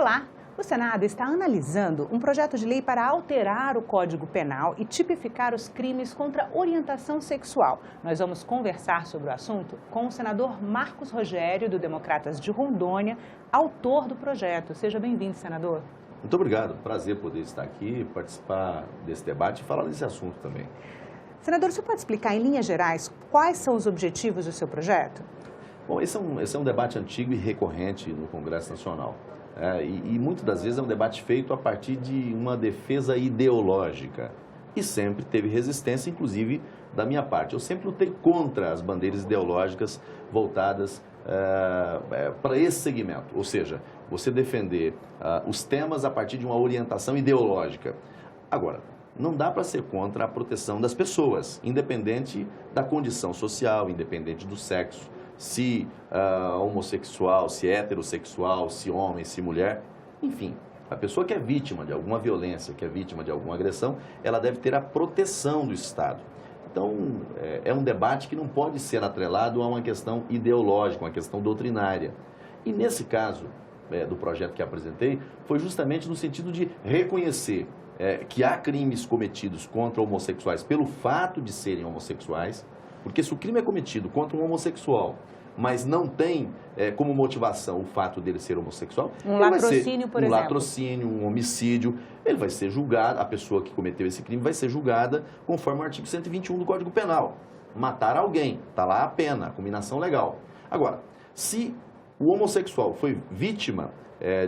Olá! O Senado está analisando um projeto de lei para alterar o Código Penal e tipificar os crimes contra orientação sexual. Nós vamos conversar sobre o assunto com o senador Marcos Rogério, do Democratas de Rondônia, autor do projeto. Seja bem-vindo, senador. Muito obrigado. Prazer poder estar aqui, participar desse debate e falar desse assunto também. Senador, você pode explicar em linhas gerais quais são os objetivos do seu projeto? Bom, esse é um debate antigo e recorrente no Congresso Nacional. E muitas das vezes é um debate feito a partir de uma defesa ideológica. E sempre teve resistência, inclusive da minha parte. Eu sempre lutei contra as bandeiras ideológicas voltadas para esse segmento. Ou seja, você defender os temas a partir de uma orientação ideológica. Agora, não dá para ser contra a proteção das pessoas, independente da condição social, independente do sexo. Se homossexual, se heterossexual, se homem, se mulher, enfim, a pessoa que é vítima de alguma violência, que é vítima de alguma agressão, ela deve ter a proteção do Estado. Então, é um debate que não pode ser atrelado a uma questão ideológica, uma questão doutrinária. E nesse caso do projeto que apresentei, foi justamente no sentido de reconhecer que há crimes cometidos contra homossexuais pelo fato de serem homossexuais. Porque se o crime é cometido contra um homossexual, mas não tem como motivação o fato dele ser homossexual... Um latrocínio, por exemplo. Um latrocínio, um homicídio, ele vai ser julgado, a pessoa que cometeu esse crime vai ser julgada conforme o artigo 121 do Código Penal. Matar alguém, está lá a pena, a combinação legal. Agora, se o homossexual foi vítima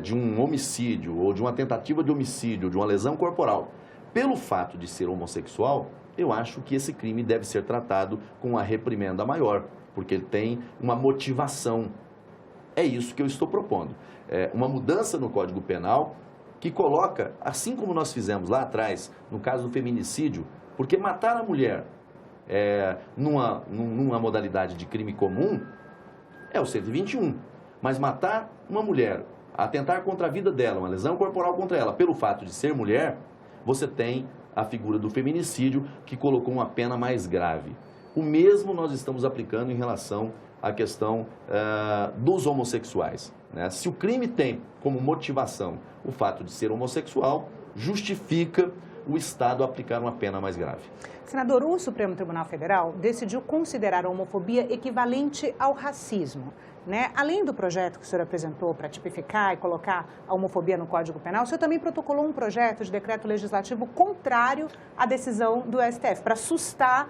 de um homicídio, ou de uma tentativa de homicídio, ou de uma lesão corporal, pelo fato de ser homossexual, eu acho que esse crime deve ser tratado com uma reprimenda maior, porque ele tem uma motivação. É isso que eu estou propondo. Uma mudança no Código Penal que coloca, assim como nós fizemos lá atrás, no caso do feminicídio, porque matar a mulher numa modalidade de crime comum é o 121, mas matar uma mulher, atentar contra a vida dela, uma lesão corporal contra ela, pelo fato de ser mulher, você tem a figura do feminicídio, que colocou uma pena mais grave. O mesmo nós estamos aplicando em relação à questão dos homossexuais. Né? Se o crime tem como motivação o fato de ser homossexual, justifica o Estado aplicar uma pena mais grave. Senador, o Supremo Tribunal Federal decidiu considerar a homofobia equivalente ao racismo. Né? Além do projeto que o senhor apresentou para tipificar e colocar a homofobia no Código Penal, o senhor também protocolou um projeto de decreto legislativo contrário à decisão do STF, para sustar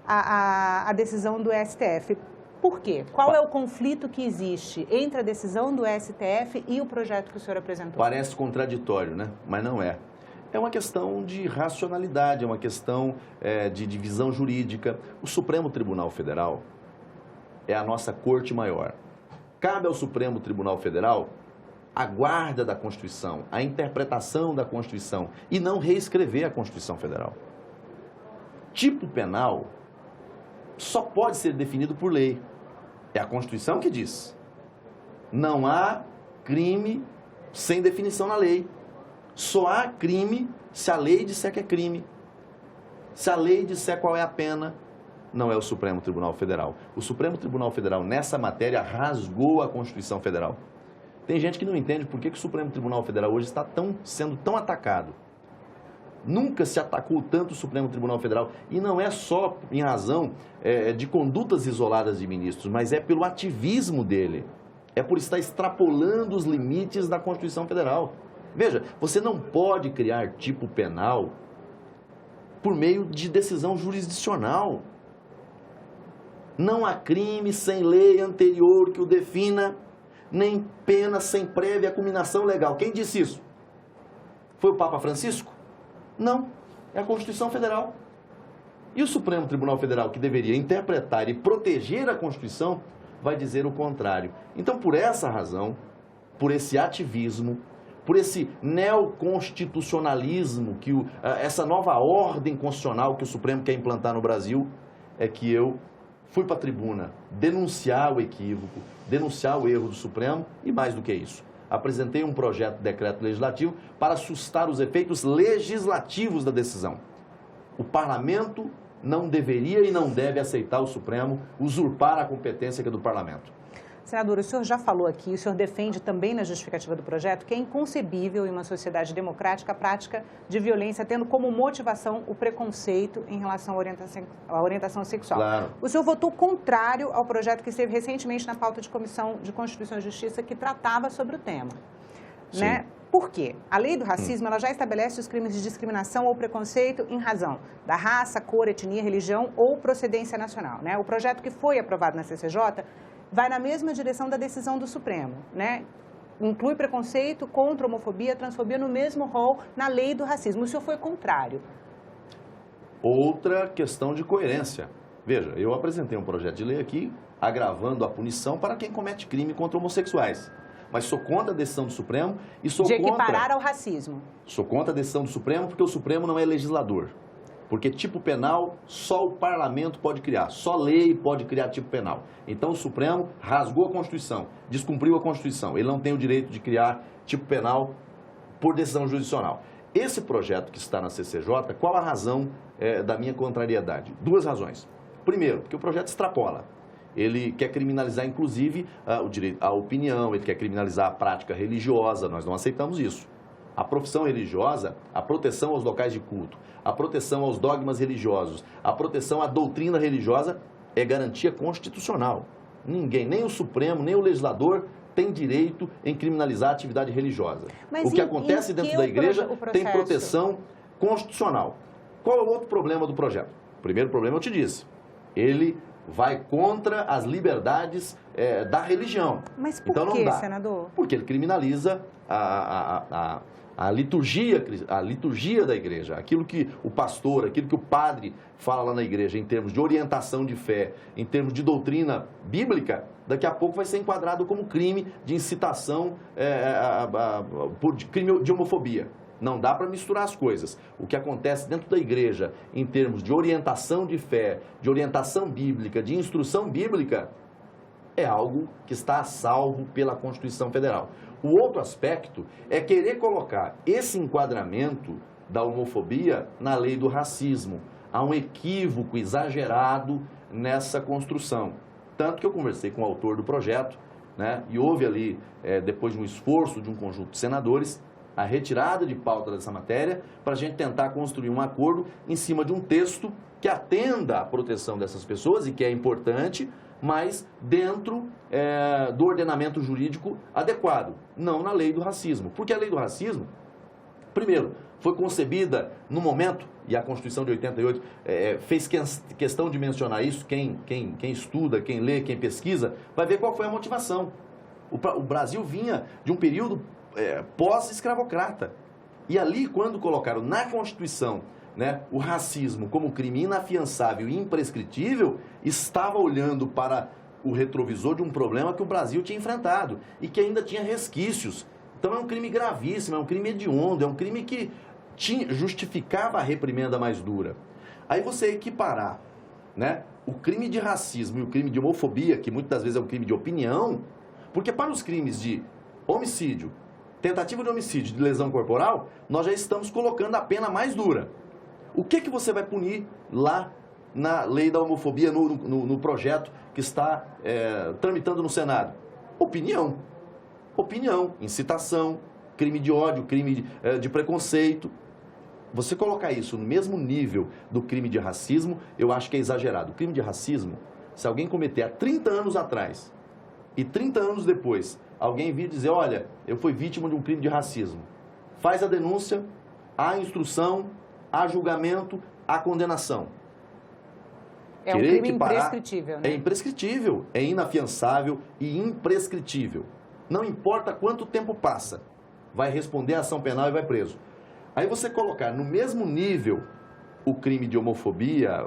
a decisão do STF. Por quê? Qual é o conflito que existe entre a decisão do STF e o projeto que o senhor apresentou? Parece contraditório, né? Mas não é. É uma questão de racionalidade, é uma questão de divisão jurídica. O Supremo Tribunal Federal é a nossa corte maior. Cabe ao Supremo Tribunal Federal a guarda da Constituição, a interpretação da Constituição e não reescrever a Constituição Federal. Tipo penal só pode ser definido por lei. É a Constituição que diz. Não há crime sem definição na lei. Só há crime se a lei disser que é crime. Se a lei disser qual é a pena, não é o Supremo Tribunal Federal. O Supremo Tribunal Federal, nessa matéria, rasgou a Constituição Federal. Tem gente que não entende por que o Supremo Tribunal Federal hoje está sendo tão atacado. Nunca se atacou tanto o Supremo Tribunal Federal. E não é só em razão de condutas isoladas de ministros, mas é pelo ativismo dele. É por estar extrapolando os limites da Constituição Federal. Veja, você não pode criar tipo penal por meio de decisão jurisdicional. Não há crime sem lei anterior que o defina, nem pena sem prévia culminação legal. Quem disse isso? Foi o Papa Francisco? Não, é a Constituição Federal. E o Supremo Tribunal Federal, que deveria interpretar e proteger a Constituição, vai dizer o contrário. Então, por essa razão, por esse ativismo, por esse neoconstitucionalismo, essa nova ordem constitucional que o Supremo quer implantar no Brasil, é que eu fui para a tribuna denunciar o equívoco, denunciar o erro do Supremo e mais do que isso. Apresentei um projeto de decreto legislativo para sustar os efeitos legislativos da decisão. O Parlamento não deveria e não deve aceitar o Supremo usurpar a competência que é do Parlamento. Senador, o senhor já falou aqui, o senhor defende também na justificativa do projeto que é inconcebível em uma sociedade democrática a prática de violência tendo como motivação o preconceito em relação à orientação sexual. Claro. O senhor votou contrário ao projeto que esteve recentemente na pauta de Comissão de Constituição e Justiça que tratava sobre o tema. Sim. Né? Por quê? A lei do racismo ela já estabelece os crimes de discriminação ou preconceito em razão da raça, cor, etnia, religião ou procedência nacional. Né? O projeto que foi aprovado na CCJ vai na mesma direção da decisão do Supremo. Né? Inclui preconceito contra homofobia, transfobia no mesmo rol na lei do racismo. O senhor foi contrário. Outra questão de coerência. Veja, eu apresentei um projeto de lei aqui agravando a punição para quem comete crime contra homossexuais. Mas sou contra a decisão do Supremo e sou contra... De equiparar ao racismo. Sou contra a decisão do Supremo porque o Supremo não é legislador. Porque tipo penal só o parlamento pode criar, só lei pode criar tipo penal. Então o Supremo rasgou a Constituição, descumpriu a Constituição. Ele não tem o direito de criar tipo penal por decisão jurisdicional. Esse projeto que está na CCJ, qual a razão da minha contrariedade? Duas razões. Primeiro, porque o projeto extrapola. Ele quer criminalizar, inclusive, o direito à opinião, ele quer criminalizar a prática religiosa, nós não aceitamos isso. A profissão religiosa, a proteção aos locais de culto, a proteção aos dogmas religiosos, a proteção à doutrina religiosa é garantia constitucional. Ninguém, nem o Supremo, nem o legislador tem direito em criminalizar a atividade religiosa. Mas o que acontece dentro da igreja tem proteção constitucional. Qual é o outro problema do projeto? O primeiro problema eu te disse. Ele vai contra as liberdades da religião. Mas por então, quê, não dá, senador? Porque ele criminaliza a liturgia da igreja, aquilo que o pastor, aquilo que o padre fala lá na igreja em termos de orientação de fé, em termos de doutrina bíblica, daqui a pouco vai ser enquadrado como crime de incitação por crime de homofobia. Não dá para misturar as coisas. O que acontece dentro da igreja, em termos de orientação de fé, de orientação bíblica, de instrução bíblica, é algo que está a salvo pela Constituição Federal. O outro aspecto é querer colocar esse enquadramento da homofobia na lei do racismo. Há um equívoco exagerado nessa construção. Tanto que eu conversei com o autor do projeto, né, e houve ali, depois de um esforço de um conjunto de senadores, a retirada de pauta dessa matéria para a gente tentar construir um acordo em cima de um texto que atenda à proteção dessas pessoas e que é importante, mas dentro do ordenamento jurídico adequado, não na lei do racismo. Porque a lei do racismo, primeiro, foi concebida no momento, e a Constituição de 88 fez questão de mencionar isso, quem estuda, quem lê, quem pesquisa, vai ver qual foi a motivação. O Brasil vinha de um período pós-escravocrata. E ali, quando colocaram na Constituição, né, o racismo como crime inafiançável e imprescritível, estava olhando para o retrovisor de um problema que o Brasil tinha enfrentado e que ainda tinha resquícios. Então é um crime gravíssimo, é um crime hediondo, é um crime que justificava a reprimenda mais dura. Aí você equiparar, né, o crime de racismo e o crime de homofobia, que muitas das vezes é um crime de opinião, porque para os crimes de homicídio, tentativa de homicídio, de lesão corporal, nós já estamos colocando a pena mais dura. O que você vai punir lá na lei da homofobia, no projeto que está tramitando no Senado? Opinião. Opinião, incitação, crime de ódio, crime de preconceito. Você colocar isso no mesmo nível do crime de racismo, eu acho que é exagerado. O crime de racismo, se alguém cometer há 30 anos atrás e 30 anos depois, alguém vir dizer, olha, eu fui vítima de um crime de racismo. Faz a denúncia, há instrução, há julgamento, há condenação. É um crime imprescritível, né? É imprescritível, é inafiançável e imprescritível. Não importa quanto tempo passa, vai responder a ação penal e vai preso. Aí você colocar no mesmo nível o crime de homofobia,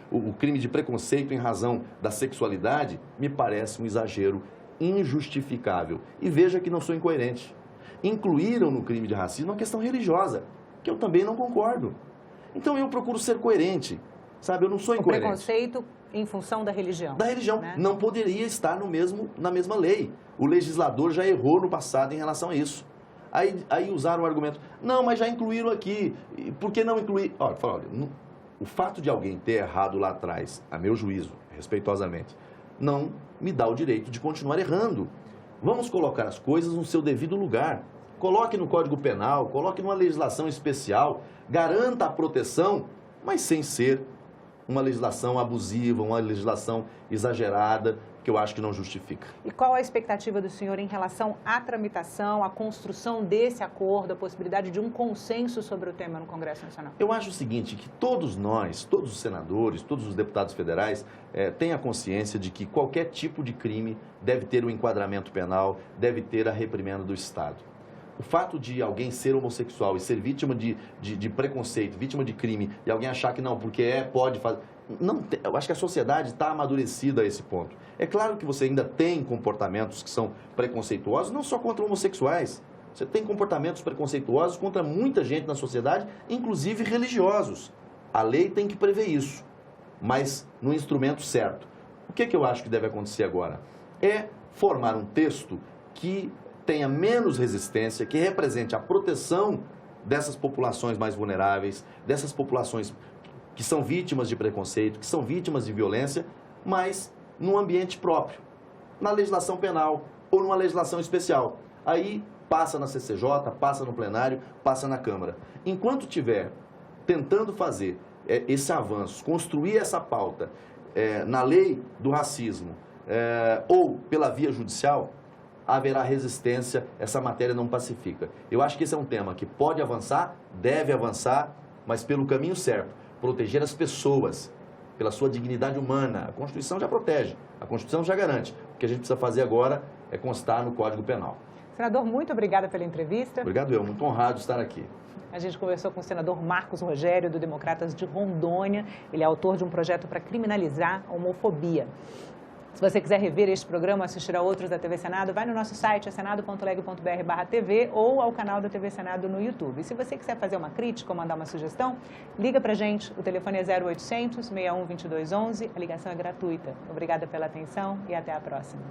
o crime de preconceito em razão da sexualidade, me parece um exagero injustificável. E veja que não sou incoerente. Incluíram no crime de racismo a questão religiosa, que eu também não concordo. Então eu procuro ser coerente, sabe? Eu não sou incoerente. O preconceito em função da religião. Da religião. Né? Não poderia estar na mesma lei. O legislador já errou no passado em relação a isso. Aí usaram o argumento, não, mas já incluíram aqui, por que não incluir? Olha, o fato de alguém ter errado lá atrás, a meu juízo, respeitosamente, não me dá o direito de continuar errando. Vamos colocar as coisas no seu devido lugar. Coloque no Código Penal, coloque numa legislação especial, garanta a proteção, mas sem ser uma legislação abusiva, uma legislação exagerada, que eu acho que não justifica. E qual a expectativa do senhor em relação à tramitação, à construção desse acordo, a possibilidade de um consenso sobre o tema no Congresso Nacional? Eu acho o seguinte, que todos nós, todos os senadores, todos os deputados federais, têm a consciência de que qualquer tipo de crime deve ter um enquadramento penal, deve ter a reprimenda do Estado. O fato de alguém ser homossexual e ser vítima de preconceito, vítima de crime, e alguém achar que não, porque pode fazer... Não, eu acho que a sociedade está amadurecida a esse ponto. É claro que você ainda tem comportamentos que são preconceituosos, não só contra homossexuais. Você tem comportamentos preconceituosos contra muita gente na sociedade, inclusive religiosos. A lei tem que prever isso, mas no instrumento certo. O que eu acho que deve acontecer agora? É formar um texto que tenha menos resistência, que represente a proteção dessas populações mais vulneráveis, dessas populações que são vítimas de preconceito, que são vítimas de violência, mas num ambiente próprio, na legislação penal ou numa legislação especial. Aí passa na CCJ, passa no plenário, passa na Câmara. Enquanto tiver tentando fazer esse avanço, construir essa pauta na lei do racismo ou pela via judicial, haverá resistência, essa matéria não pacifica. Eu acho que esse é um tema que pode avançar, deve avançar, mas pelo caminho certo. Proteger as pessoas, pela sua dignidade humana. A Constituição já protege, a Constituição já garante. O que a gente precisa fazer agora é constar no Código Penal. Senador, muito obrigada pela entrevista. Obrigado eu, muito honrado de estar aqui. A gente conversou com o senador Marcos Rogério, do Democratas de Rondônia. Ele é autor de um projeto para criminalizar a homofobia. Se você quiser rever este programa, assistir a outros da TV Senado, vai no nosso site, senado.leg.br/TV ou ao canal da TV Senado no YouTube. E se você quiser fazer uma crítica ou mandar uma sugestão, liga pra gente. O telefone é 0800 61 22 11. A ligação é gratuita. Obrigada pela atenção e até a próxima.